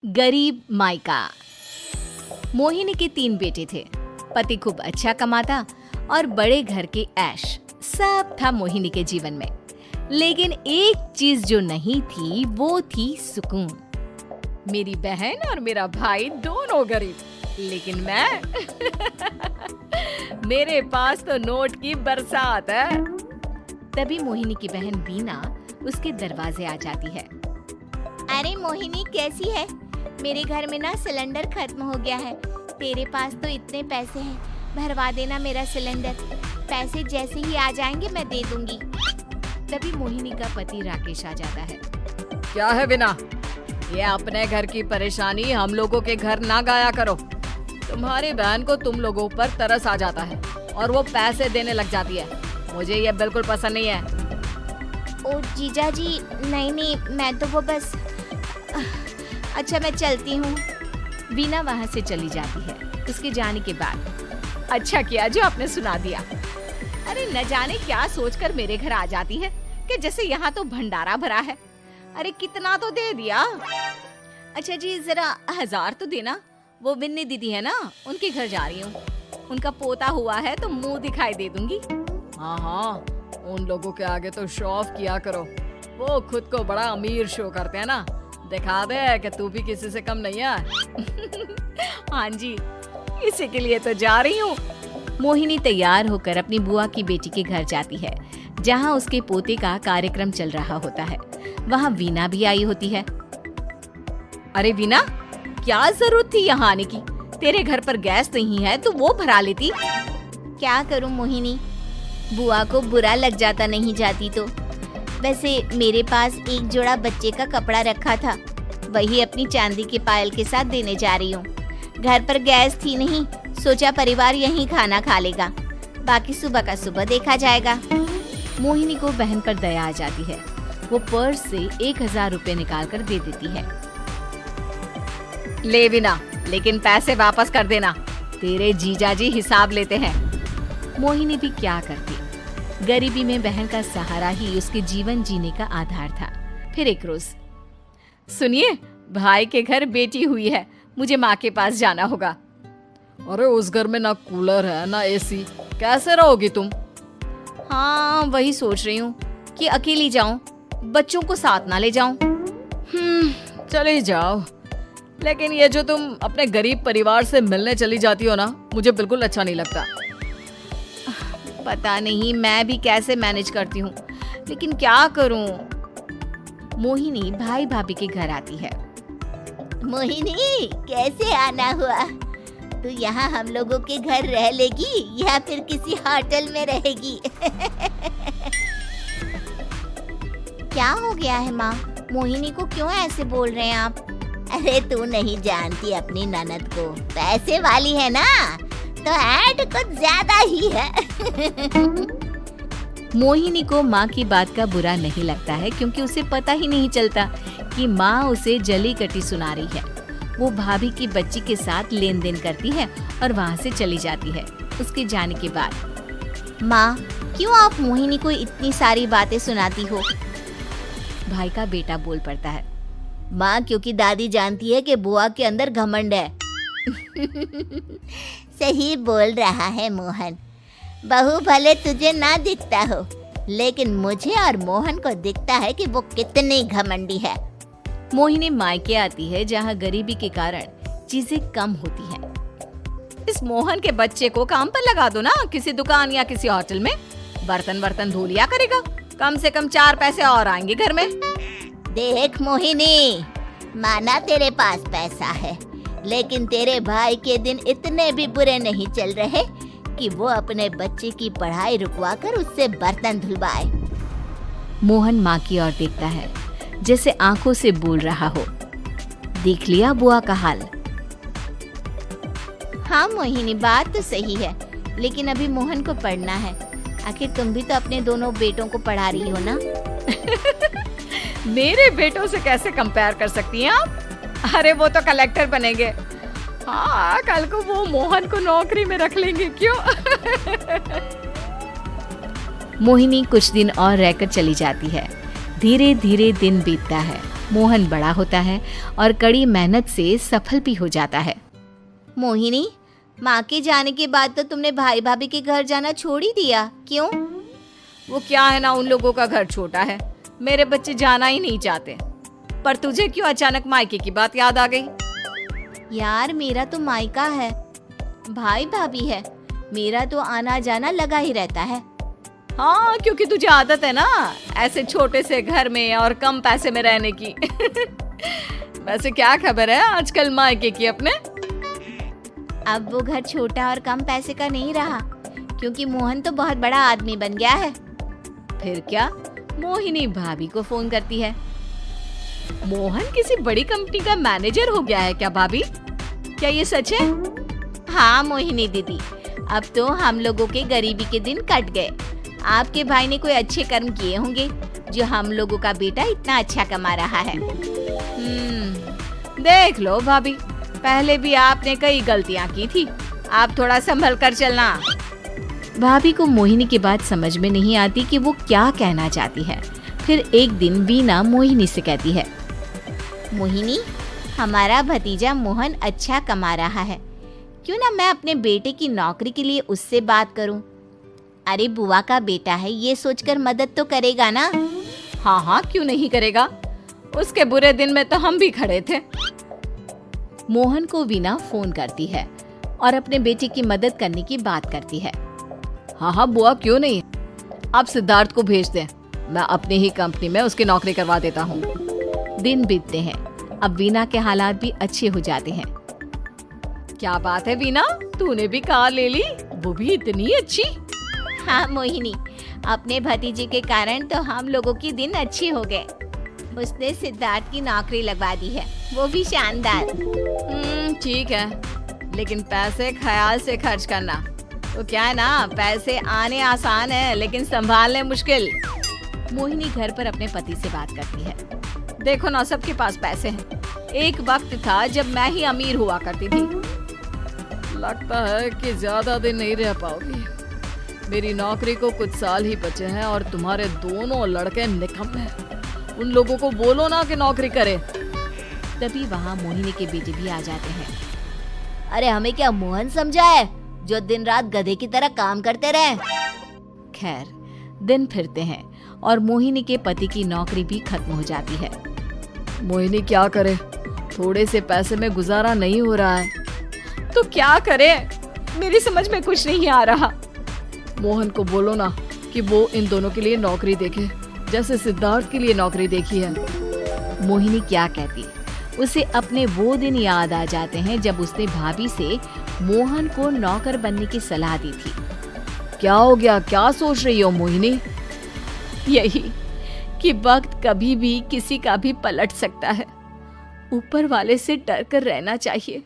गरीब मायका। मोहिनी के 3 बेटे थे। पति खूब अच्छा कमाता और बड़े घर के ऐश सब था मोहिनी के जीवन में। लेकिन एक चीज जो नहीं थी वो थी सुकून। मेरी बहन और मेरा भाई दोनों गरीब, लेकिन मैं मेरे पास तो नोट की बरसात है। तभी मोहिनी की बहन बीना उसके दरवाजे आ जाती है। अरे मोहिनी, कैसी है? मेरे घर में ना सिलेंडर खत्म हो गया है। तेरे पास तो इतने पैसे हैं, भरवा देना मेरा सिलेंडर। पैसे जैसे ही आ जाएंगे मैं दे दूंगी। तभी मोहिनी का पति राकेश आ जाता है। क्या है बिना, ये अपने घर की परेशानी हम लोगों के घर ना गाया करो। तुम्हारी बहन को तुम लोगों पर तरस आ जाता है और वो पैसे देने लग जाती है। मुझे ये बिल्कुल पसंद नहीं है। ओ जीजा जी, नहीं, मैं तो वो बस अच्छा मैं चलती हूँ। बीना वहाँ से चली जाती है। उसके जाने के बाद अच्छा किया जो आपने सुना दिया। अरे न जाने क्या सोचकर मेरे घर आ जाती है कि जैसे यहाँ तो भंडारा भरा है। अरे कितना तो दे दिया। अच्छा जी, जरा 1000 तो देना। वो बिन्नी दीदी है ना, उनके घर जा रही हूँ। उनका पोता हुआ है तो मुंह दिखाई दे दूंगी। हाँ, उन लोगों के आगे तो शो ऑफ किया करो। वो खुद को बड़ा अमीर शो करते हैं ना। दिखा दे कि तू भी किसी से कम नहीं है। हाँ जी, इसी के लिए तो जा रही हूँ। मोहिनी तैयार होकर अपनी बुआ की बेटी के घर जाती है, जहाँ उसके पोते का कार्यक्रम चल रहा होता है। वहाँ वीना भी आई होती है। अरे वीना, क्या जरूरत थी यहाँ आने की? तेरे घर पर गैस नहीं है तो वो भरा लेती। क्या करूँ मोहिनी, बुआ को बुरा लग जाता नहीं जाती तो। वैसे मेरे पास एक जोड़ा बच्चे का कपड़ा रखा था, वही अपनी चांदी के पायल के साथ देने जा रही हूँ। घर पर गैस थी नहीं, सोचा परिवार यहीं खाना खा लेगा, बाकी सुबह का सुबह देखा जाएगा। मोहिनी को बहन पर दया आ जाती है। वो पर्स से 1000 रुपए निकाल कर दे देती है। ले बिना, लेकिन पैसे वापस कर देना। तेरे जीजाजी हिसाब लेते हैं। मोहिनी भी क्या करती, गरीबी में बहन का सहारा ही उसके जीवन जीने का आधार था। फिर एक रोज, सुनिए, भाई के घर बेटी हुई है, मुझे माँ के पास जाना होगा। अरे उस घर में ना कूलर है ना एसी, कैसे रहोगी तुम? हाँ, वही सोच रही हूँ कि अकेली जाऊं, बच्चों को साथ ना ले जाऊं। चली जाओ, लेकिन ये जो तुम अपने गरीब परिवार से मिलने चली जाती हो ना, मुझे बिल्कुल अच्छा नहीं लगता। पता नहीं मैं भी कैसे मैनेज करती हूँ, लेकिन क्या करूँ। मोहिनी भाई भाभी के घर आती है। मोहिनी, कैसे आना हुआ? तू यहाँ हम लोगों के घर रह लेगी या फिर किसी होटल में रहेगी? क्या हो गया है माँ? मोहिनी को क्यों ऐसे बोल रहे हैं आप? अरे तू नहीं जानती अपनी ननद को, पैसे वाली है ना, तो ऐड कुछ ज्यादा ही है। मोहिनी को माँ की बात का बुरा नहीं लगता है, क्योंकि उसे पता ही नहीं चलता कि माँ उसे जली कटी सुना रही है। वो भाभी की बच्ची के साथ लेन देन करती है और वहाँ से चली जाती है। उसके जाने के बाद, माँ, क्यों आप मोहिनी को इतनी सारी बातें सुनाती हो? भाई का बेटा बोल पड़ता है। माँ, क्योंकि दादी जानती है कि बुआ के अंदर घमंड है। सही बोल रहा है मोहन। बहू भले तुझे ना दिखता हो, लेकिन मुझे और मोहन को दिखता है कि वो कितनी घमंडी है। मोहिनी मायके आती है, जहाँ गरीबी के कारण चीजें कम होती हैं। इस मोहन के बच्चे को काम पर लगा दो ना, किसी दुकान या किसी होटल में। बर्तन धो लिया करेगा, कम से कम 4 पैसे और आएंगे घर में। देख मोहिनी, माना तेरे पास पैसा है, लेकिन तेरे भाई के दिन इतने भी बुरे नहीं चल रहे कि वो अपने बच्चे की पढ़ाई रुकवाकर उससे बर्तन धुलवाए। मोहन माँ की ओर देखता है, जैसे आंखों से बोल रहा हो, देख लिया बुआ का हाल। हाँ मोहिनी, बात तो सही है, लेकिन अभी मोहन को पढ़ना है। आखिर तुम भी तो अपने दोनों बेटों को पढ़ा रही हो ना। मेरे बेटों से कैसे कंपेयर कर सकती हैं आप? अरे वो तो कलेक्टर बनेंगे। हाँ, कल को वो मोहन को नौकरी में रख लेंगे, क्यों? मोहिनी कुछ दिन और रहकर चली जाती है। धीरे धीरे दिन बीतता है। मोहन बड़ा होता है और कड़ी मेहनत से सफल भी हो जाता है। मोहिनी, माँ के जाने के बाद तो तुमने भाई भाभी के घर जाना छोड़ ही दिया, क्यों? वो क्या है ना, उन लोगों का घर छोटा है, मेरे बच्चे जाना ही नहीं चाहते। पर तुझे क्यों अचानक मायके की बात याद आ गई? यार, मेरा तो मायका है, भाई भाभी है, मेरा तो आना जाना लगा ही रहता है। हाँ, क्योंकि तुझे आदत है ना ऐसे छोटे से घर में और कम पैसे में रहने की। वैसे क्या खबर है आजकल मायके की अपने? अब वो घर छोटा और कम पैसे का नहीं रहा, क्योंकि मोहन तो बहुत बड़ा आदमी बन गया है। फिर क्या? मोहिनी भाभी को फोन करती है। मोहन किसी बड़ी कंपनी का मैनेजर हो गया है क्या भाभी? क्या ये सच है? हाँ मोहिनी दीदी, अब तो हम लोगों के गरीबी के दिन कट गए। आपके भाई ने कोई अच्छे कर्म किए होंगे जो हम लोगों का बेटा इतना अच्छा कमा रहा है। देख लो भाभी, पहले भी आपने कई गलतियां की थी, आप थोड़ा संभल कर चलना। भाभी को मोहिनी की बात समझ में नहीं आती कि वो क्या कहना चाहती है। फिर एक दिन वीना मोहिनी से कहती है, मोहिनी, हमारा भतीजा मोहन अच्छा कमा रहा है, क्यों ना मैं अपने बेटे की नौकरी के लिए उससे बात करूं? अरे बुआ का बेटा है, ये सोचकर मदद तो करेगा ना? हाँ हाँ, क्यों नहीं करेगा, उसके बुरे दिन में तो हम भी खड़े थे। मोहन को वीना फोन करती है और अपने बेटे की मदद करने की बात करती है। हाँ हाँ बुआ, क्यों नहीं, आप सिद्धार्थ को भेज दें, मैं अपनी ही कंपनी में उसकी नौकरी करवा देता हूँ। दिन बीतते हैं, अब वीना के हालात भी अच्छे हो जाते हैं। क्या बात है वीना, तूने भी कार ले ली, वो भी इतनी अच्छी? हाँ मोहिनी, अपने भतीजे के कारण तो हम लोगों की दिन अच्छी हो गए। उसने सिद्धार्थ की नौकरी लगवा दी है, वो भी शानदार। ठीक है, लेकिन पैसे ख्याल से खर्च करना। तो क्या है ना, पैसे आने आसान है लेकिन संभालने मुश्किल। मोहिनी घर पर अपने पति से बात करती है। देखो ना, सबके पास पैसे हैं। एक वक्त था जब मैं ही अमीर हुआ करती थी। लगता है कि ज्यादा दिन नहीं रह पाओगी। मेरी नौकरी को कुछ साल ही बचे हैं और तुम्हारे दोनों लड़के निकम्मे हैं। उन लोगों को बोलो ना कि नौकरी करे। तभी वहाँ मोहिनी के बेटे भी आ जाते हैं। अरे हमें क्या मोहन समझा है जो दिन रात गधे की तरह काम करते रहे? खैर, दिन फिरते हैं और मोहिनी के पति की नौकरी भी खत्म हो जाती है। मोहिनी क्या करे, थोड़े से पैसे में गुजारा नहीं हो रहा है। तो क्या करे, मेरी समझ में कुछ नहीं आ रहा। मोहन को बोलो ना कि वो इन दोनों के लिए नौकरी देखे, जैसे सिद्धार्थ के लिए नौकरी देखी है। मोहिनी क्या कहती, उसे अपने वो दिन याद आ जाते हैं जब उसने भाभी से मोहन को नौकर बनने की सलाह दी थी। क्या हो गया, क्या सोच रही हो मोहिनी? यही कि वक्त कभी भी किसी का भी पलट सकता है, ऊपर वाले से डर कर रहना चाहिए।